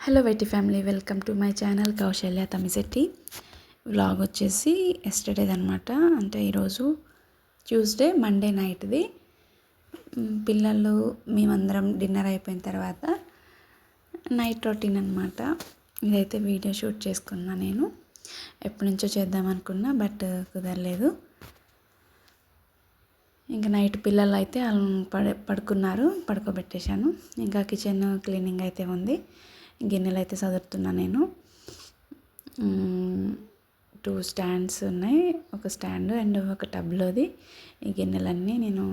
Hello YT family, welcome to my channel Kousalya Tamisetti. Vlog వచ్చేసి ఎస్టర్డేది అనమాట. అంటే ఈరోజు ట్యూస్డే, మండే నైట్ది. పిల్లలు మేమందరం డిన్నర్ అయిపోయిన తర్వాత నైట్ రొటీన్ అనమాట. ఇదైతే వీడియో షూట్ చేసుకున్నా. నేను ఎప్పటి నుంచో చేద్దామనుకున్నా, బట్ కుదరలేదు. ఇంకా నైట్ పిల్లలు అయితే పడుకున్నారు, పడుకోబెట్టేశాను. ఇంకా కిచెన్ క్లీనింగ్ అయితే ఉంది. గిన్నెలు అయితే సదురుతున్నా నేను. 2 స్టాండ్స్ ఉన్నాయి, ఒక స్టాండ్ అండ్ ఒక టబ్లోది. ఈ గిన్నెలన్నీ నేను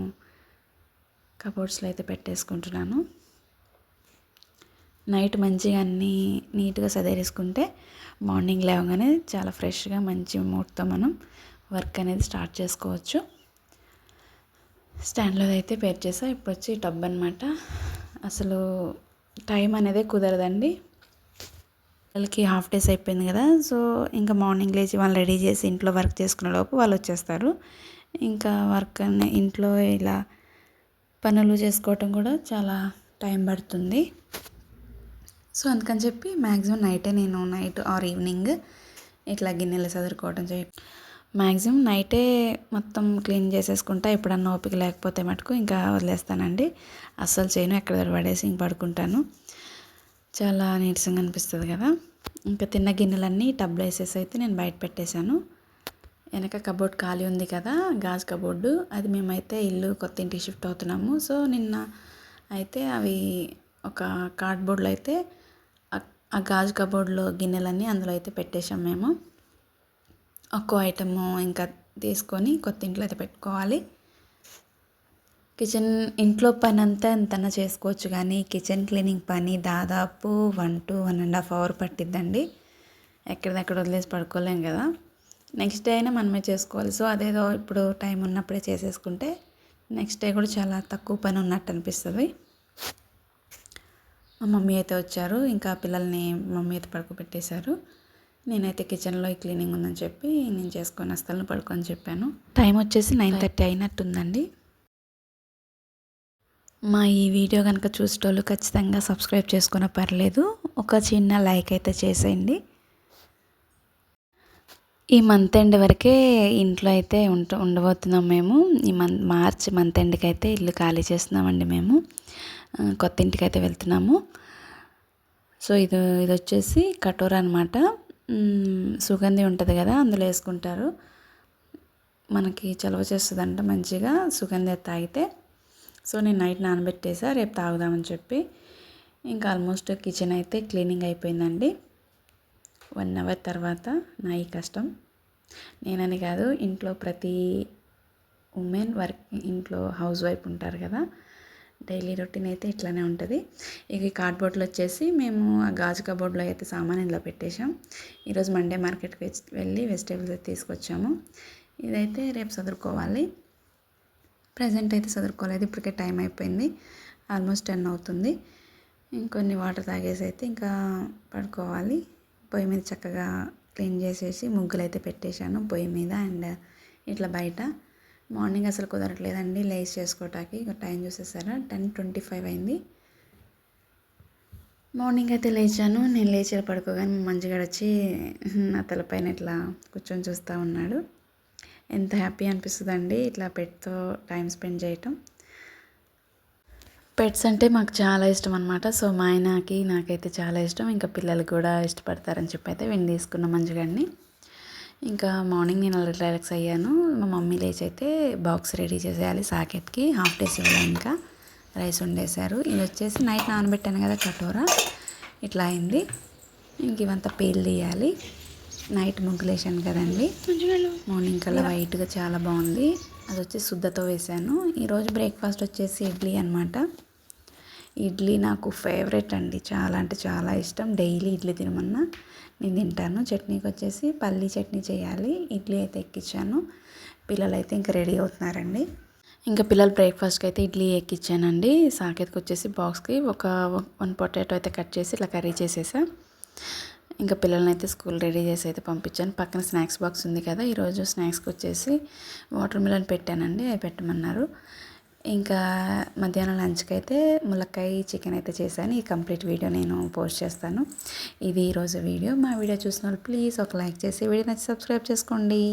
కబోర్డ్స్లో అయితే పెట్టేసుకుంటున్నాను. నైట్ మంచిగా అన్నీ నీట్గా సదేరేసుకుంటే మార్నింగ్ లేవగానే చాలా ఫ్రెష్గా మంచి మూడ్తో మనం వర్క్ అనేది స్టార్ట్ చేసుకోవచ్చు. స్టాండ్లో అయితే పేర్ చేసా. ఇప్పుడు వచ్చి టబ్ అనమాట. అసలు టైం అనేది కుదరదండి. వాళ్ళకి హాఫ్ డేస్ అయిపోయింది కదా, సో ఇంకా మార్నింగ్ లేచి వాళ్ళు రెడీ చేసి ఇంట్లో వర్క్ చేసుకునే లోపు వాళ్ళు వచ్చేస్తారు. ఇంకా వర్క్ ఇంట్లో ఇలా పనులు చేసుకోవటం కూడా చాలా టైం పడుతుంది. సో అందుకని చెప్పి మ్యాక్సిమం నైట్ ఆర్ ఈవినింగ్ ఇట్లా గిన్నెలు చదువుకోవడం మ్యాక్సిమం నైటే మొత్తం క్లీన్ చేసేసుకుంటా. ఎప్పుడన్నా ఓపిక లేకపోతే మటుకు ఇంకా వదిలేస్తానండి. అస్సలు చేయను, ఎక్కడ పడేసి ఇంక పడుకుంటాను. చాలా నీరసంగా అనిపిస్తుంది కదా. ఇంకా తిన్న గిన్నెలన్నీ టబ్లో వేసేసి అయితే నేను బయట పెట్టేశాను. వెనక కబోర్డ్ ఖాళీ ఉంది కదా, గాజు కబోర్డు. అది మేమైతే ఇల్లు కొత్త ఇంటికి షిఫ్ట్ అవుతున్నాము. సో నిన్న అయితే అవి ఒక కార్డ్బోర్డ్లో అయితే ఆ గాజు కబోర్డ్లో గిన్నెలన్నీ అందులో అయితే పెట్టేశాం మేము. ఒక్కో ఐటము ఇంకా తీసుకొని కొత్త ఇంట్లో అయితే పెట్టుకోవాలి. కిచెన్ ఇంట్లో పని అంతా ఎంతన్నా చేసుకోవచ్చు, కానీ కిచెన్ క్లీనింగ్ పని దాదాపు 1 to 1.5 hours పట్టిద్దండి. ఎక్కడిదక్కడ వదిలేసి పడుకోలేం కదా. నెక్స్ట్ డే అయినా మనమే చేసుకోవాలి. సో అదేదో ఇప్పుడు టైం ఉన్నప్పుడే చేసేసుకుంటే నెక్స్ట్ డే కూడా చాలా తక్కువ పని ఉన్నట్టు అనిపిస్తుంది. మా మమ్మీ అయితే వచ్చారు, ఇంకా పిల్లల్ని మమ్మీ అయితే పడుకోబెట్టేశారు. నేనైతే కిచెన్లో ఈ క్లీనింగ్ ఉందని చెప్పి నేను చేసుకొని వస్తాను, పడుకొని చెప్పాను. టైం వచ్చేసి 9:30 అయినట్టుందండి. మా ఈ వీడియో కనుక చూసేటోళ్ళు ఖచ్చితంగా సబ్స్క్రైబ్ చేసుకున్న పర్లేదు, ఒక చిన్న లైక్ అయితే చేసేయండి. ఈ మంత్ ఎండ్ వరకే ఇంట్లో అయితే ఉండబోతున్నాం మేము. ఈ మార్చ్ మంత్ ఎండ్కి అయితే ఇల్లు ఖాళీ చేస్తున్నామండి మేము. కొత్త ఇంటికి అయితే వెళ్తున్నాము. సో ఇది వచ్చేసి కటోరా అనమాట. సుగంధి ఉంటుంది కదా, అందులో వేసుకుంటారు. మనకి చలవ చేస్తుందంట మంచిగా సుగంధి తాగితే. సో నేను నైట్ నానబెట్టేసా, రేపు తాగుదామని చెప్పి. ఇంకా ఆల్మోస్ట్ కిచెన్ అయితే క్లీనింగ్ అయిపోయిందండి. 1 hour తర్వాత నా ఈ కష్టం. నేనని కాదు, ఇంట్లో ప్రతి ఉమెన్ ఇంట్లో హౌస్ వైఫ్ ఉంటారు కదా, డైలీ రొటీన్ అయితే ఇట్లానే ఉంటుంది. ఇక ఈ కార్డ్బోర్డ్లో వచ్చేసి మేము ఆ గాజు కబోర్డ్లో అయితే సామాన్ ఇందులో పెట్టేశాం. ఈరోజు మండే మార్కెట్కి వెళ్ళి వెజిటేబుల్స్ అయితే తీసుకొచ్చాము. ఇదైతే రేపు చదువుకోవాలి. ప్రజెంట్ అయితే చదువుకోలేదు, ఇప్పటికే టైం అయిపోయింది, ఆల్మోస్ట్ 10 అవుతుంది. ఇంకొన్ని వాటర్ తాగేసి అయితే ఇంకా పడుకోవాలి. పొయ్యి మీద చక్కగా క్లీన్ చేసేసి ముగ్గులు అయితే పెట్టేశాను పొయ్యి మీద అండ్ ఇట్లా బయట. మార్నింగ్ అసలు కుదరట్లేదండి లేచి చేసుకోవటానికి. ఇక టైం చూసేసారా, 10:25 అయింది. మార్నింగ్ అయితే లేచాను. నేను లేచి పడుకోగానే మంచిగా వచ్చి నా తలపైన ఇట్లా కూర్చొని చూస్తూ ఉన్నాడు. ఎంత హ్యాపీ అనిపిస్తుందండి ఇట్లా పెట్తో టైం స్పెండ్ చేయటం. పెట్స్ అంటే మాకు చాలా ఇష్టం అనమాట. సో మా ఆయనకి నాకైతే చాలా ఇష్టం, ఇంకా పిల్లలు కూడా ఇష్టపడతారని చెప్పి అయితే విని తీసుకున్నాం మంచిగాని. ఇంకా మార్నింగ్ నేను రిలాక్స్ అయ్యాను. మా మమ్మీ లేచి అయితే బాక్స్ రెడీ చేసేయాలి సాకెట్కి, హాఫ్ డేస్ ఇవ్వాలి. ఇంకా రైస్ వండేశారు. ఇది వచ్చేసి నైట్ నానబెట్టాను కదా కటోరా, ఇట్లా అయింది. ఇంక ఇవంతా పేలు తీయాలి. నైట్ ముగ్గులేసాను కదండి, మార్నింగ్ కల్లా వైట్గా చాలా బాగుంది. అది వచ్చి శుద్ధతో వేసాను. ఈరోజు బ్రేక్ఫాస్ట్ వచ్చేసి ఇడ్లీ అనమాట. ఇడ్లీ నాకు ఫేవరెట్ అండి, చాలా అంటే చాలా ఇష్టం. డైలీ ఇడ్లీ తినమన్నా నేను తింటాను. చట్నీకి వచ్చేసి పల్లీ చట్నీ చేయాలి. ఇడ్లీ అయితే ఎక్కించాను. పిల్లలు అయితే ఇంకా రెడీ అవుతున్నారండి. ఇంకా పిల్లలు బ్రేక్ఫాస్ట్కి అయితే ఇడ్లీ ఎక్కించానండి. సాకెత్కి వచ్చేసి బాక్స్కి ఒక 1 పొటాటో అయితే కట్ చేసి ఇట్లా కర్రీ చేసేసా. ఇంకా పిల్లల్ని అయితే స్కూల్ రెడీ చేసి అయితే పంపించాను. పక్కన స్నాక్స్ బాక్స్ ఉంది కదా, ఈరోజు స్నాక్స్కి వచ్చేసి వాటర్ మిలన్ పెట్టానండి, అవి పెట్టమన్నారు. ఇంకా మధ్యాహ్నం లంచ్కి అయితే ములక్కాయ చికెన్ అయితే చేశాను. ఈ కంప్లీట్ వీడియో నేను పోస్ట్ చేస్తాను. ఇది ఈరోజు వీడియో. మా వీడియో చూసిన వాళ్ళు ప్లీజ్ ఒక లైక్ చేసి వీడియో నచ్చి సబ్స్క్రైబ్ చేసుకోండి.